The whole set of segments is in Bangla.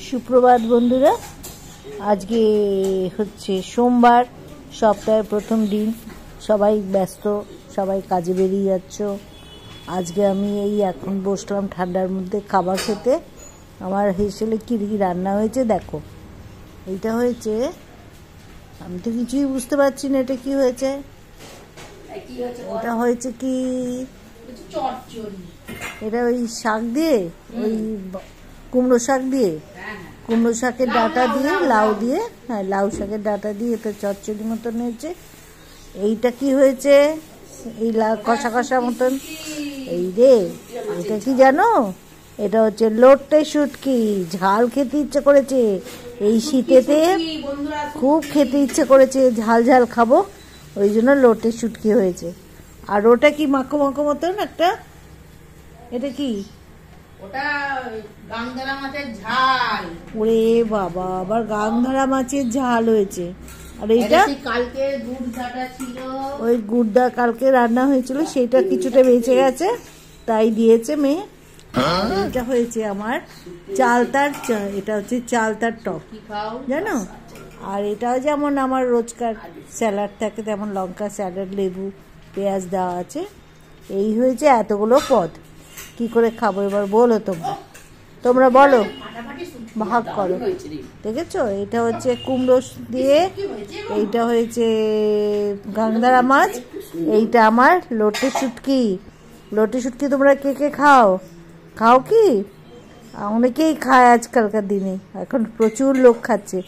সুপ্রভাত বন্ধুরা, আজকে হচ্ছে সোমবার, সপ্তাহের প্রথম দিন। সবাই ব্যস্ত, সবাই কাজে বেরিয়ে যাচ্ছ। আজকে আমি এই এখন বসলাম ঠান্ডার মধ্যে খাবার খেতে। আমার হেসেলে কী রান্না হয়েছে দেখো। এইটা হয়েছে, আমি তো কিছুই বুঝতে পারছি না এটা কি হয়েছে। এটা হয়েছে কি, এটা ওই শাক দিয়ে, ওই কুমড়ো শাক দিয়ে, কুমড়ো শাকের ডাঁটা দিয়ে, লাউ দিয়ে, হ্যাঁ লাউ শাকের ডাঁটা দিয়ে এটা চচ্চড়ি মতন হয়েছে। এইটা কি হয়েছে, এই কষা কষা মতন। এই রে, এটা কি জানো, এটা হচ্ছে লোটে শুটকি। ঝাল খেতে ইচ্ছে করেছে, এই শীতেতে খুব খেতে ইচ্ছে করেছে, ঝাল ঝাল খাবো, ওই জন্য লোটে শুটকি হয়েছে। আর ওটা কি মাখো মাখো মতন একটা, এটা কি, ওটা গাংধারা মাছের ঝাল। ওরে বাবা, আবার গাংধারা মাছের ঝাল হয়েছে। আর এইটা কালকে গুড়দাটা ছিল, ওই গুড়দা কালকে রান্না হয়েছিল, সেটা কিছুটা বেঁচে গেছে, তাই দিয়েছে মেয়ে। এটা হয়েছে আমার চালতার, এটা হচ্ছে চালতার টক, জানো। আর এটাও যেমন আমার রোজকার স্যালাড থাকে তেমন লঙ্কা স্যালাড, লেবু পেঁয়াজ দেওয়া আছে। এই হয়েছে এতগুলো পদ, কি করে খাবো এবার বলো তোমরা বলো, ভাগ করো। দেখেছো, এটা হচ্ছে কুমড়ো দিয়ে, এইটা হয়েছে গাংধারা মাছ, এইটা আমার লোটে শুটকি। লোটে শুটকি তোমরা কে কে খাও কি? অনেকেই খায় আজকালকার দিনে, এখন প্রচুর লোক খাচ্ছে।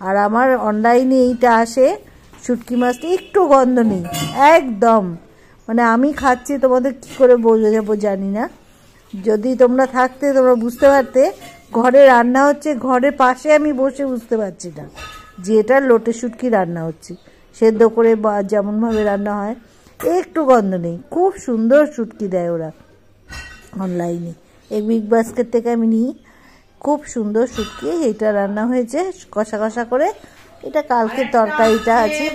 আর আমার অনলাইনে এইটা আসে, শুটকি মাছটা একটু গন্ধ নেই একদম, মানে আমি খাচ্ছি, তোমাদের কি করে বোঝাবো জানি না। যদি তোমরা থাকতে তোমরা বুঝতে পারতে, ঘরে রান্না হচ্ছে, ঘরের পাশে আমি বসে বুঝতে পারছি না যে এটা লোটে শুটকি রান্না হচ্ছে, সেদ্ধ করে বা যেমনভাবে রান্না হয়, একটু গন্ধ নেই। খুব সুন্দর শুটকি দেয় ওরা অনলাইনে, এই বিগ বাস্কেট থেকে আমি নিই, খুব সুন্দর শুটকি। এইটা রান্না হয়েছে কষা কষা করে। এটা কালকে তরকারিটা আছে,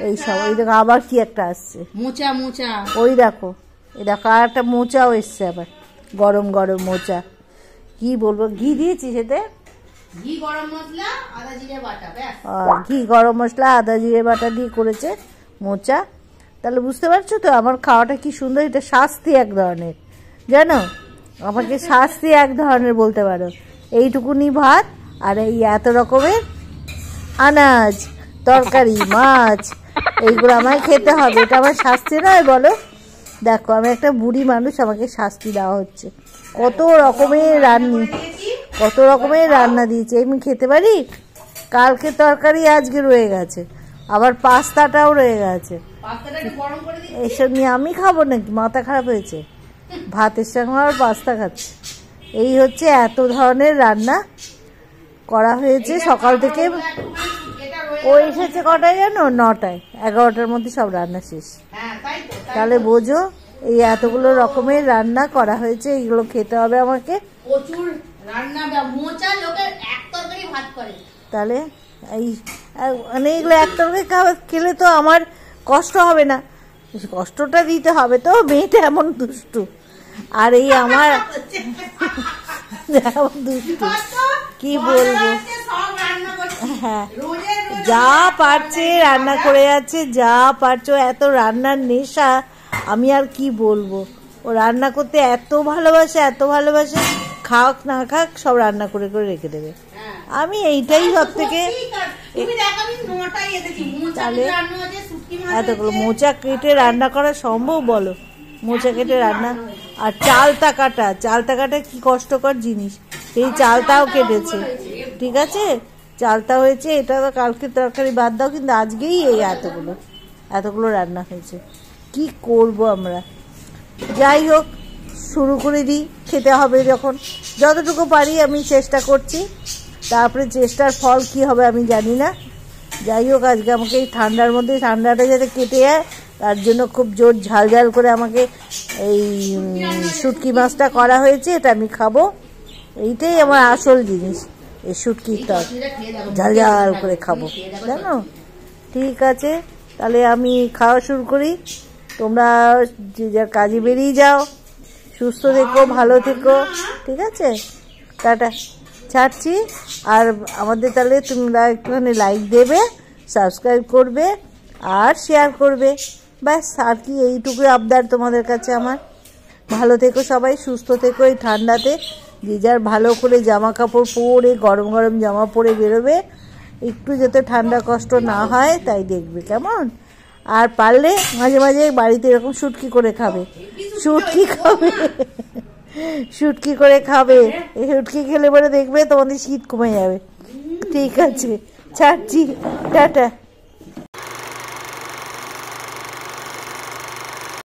এই সব। ওই দেখো আবার কি একটা আসছে, মোচা মোচা, ওই দেখো, এই দেখো আর একটা মোচাও এসছে আবার, গরম গরম মোচা। কি বলবো, ঘি দিয়েছি সেতে, ঘি গরম মশলা আদা জিরে বাটা, ঘি গরম মশলা আদা জিরে বাটা দিয়ে করেছে মোচা। তাহলে বুঝতে পারছো তো আমার খাওয়াটা কি সুন্দর। এটা শাস্তি এক ধরনের, জানো, আমাকে শাস্তি এক ধরনের বলতে পারো। এইটুকুনি ভাত আর এই এত রকমের আনাজ, তরকারি, মাছ, এইগুলো আমায় খেতে হবে। এটা আমার শাস্তি নয় বলো? দেখো আমি একটা বুড়ি মানুষ, আমাকে শাস্তি দেওয়া হচ্ছে। কত রকমের রান্না দিয়েছে, আমি খেতে পারি? কালকে তরকারি আজকে রয়ে গেছে, আবার পাস্তাটাও রয়ে গেছে। এসব নিয়ে আমি খাবো নাকি? মাথা খারাপ হয়েছে? ভাতের সঙ্গে আর পাস্তা খাচ্ছে। এই হচ্ছে এত ধরনের রান্না করা হয়েছে সকাল থেকে। ও এসেছে কটায় জানো? 9টায়, 11টার মধ্যে সব রান্না শেষ। তাহলে বোঝো এই এতগুলো রকমের রান্না করা হয়েছে, এইগুলো খেতে হবে আমাকে। তাহলে এই মানে এগুলো এক তরকারি খেলে তো আমার কষ্ট হবে না, কষ্টটা দিতে হবে তো, মেয়েটা এমন দুষ্টু। আর এই আমার দুষ্টু, কি বলবো, হ্যাঁ যা পারছে রান্না করে যাচ্ছে, যা পারছো, এত রান্নার নেশা, আমি আর কি বলবো। ও রান্না করতে এত ভালোবাসে, খাক না খাক সব রান্না করে করে রেখে দেবে। আমি এইটাই সব থেকে, তাহলে এতগুলো মোচা কেটে রান্না করা সম্ভব বলো? মোচা কেটে রান্না, আর চালতা কাটা কি কষ্টকর জিনিস, সেই চালতাও কেটেছে, ঠিক আছে, চালতা হয়েছে। এটা তো কালকে তরকারি বাদ দাও, কিন্তু আজকেই এই এতগুলো রান্না হয়েছে। কি করব আমরা? যাই হোক, শুরু করে দিই, খেতে হবে যখন, যতটুকু পারি আমি চেষ্টা করছি, তারপরে চেষ্টার ফল কি হবে আমি জানি না। যাই হোক, আজকে আমাকে এই ঠান্ডার মধ্যে ঠান্ডাটা যাতে কেটে যায়, তার জন্য খুব জোর ঝাল করে আমাকে এই শুটকি মাছটা করা হয়েছে, এটা আমি খাবো। এইটাই আমার আসল জিনিস, এই শুটকির টক ঝাল করে খাবো, জানো। ঠিক আছে, তাহলে আমি খাওয়া শুরু করি। তোমরা যে যার কাজে বেরিয়ে যাও, সুস্থ থেকো, ভালো থেকো, ঠিক আছে, টাটা। ছাড়ছি। আর আমাদের তাহলে তোমরা একটুখানি লাইক দেবে, সাবস্ক্রাইব করবে আর শেয়ার করবে, ব্যাস। আর কি এইটুকুই আবদার তোমাদের কাছে আমার। ভালো থেকো সবাই, সুস্থ থেকো এই ঠান্ডাতে। যে যার ভালো করে জামা কাপড় পরে, গরম গরম জামা পরে বেরোবে, একটু যাতে ঠান্ডা কষ্ট না হয় তাই দেখবে, কেমন? আর পারলে মাঝে মাঝে বাড়িতে এরকম শুটকি করে খাবে, শুটকি খাবে, শুটকি করে খাবে। শুটকি খেলে পরে দেখবে তোমাদের শীত কমে যাবে। ঠিক আছে, ছাড়ছি, টাটা।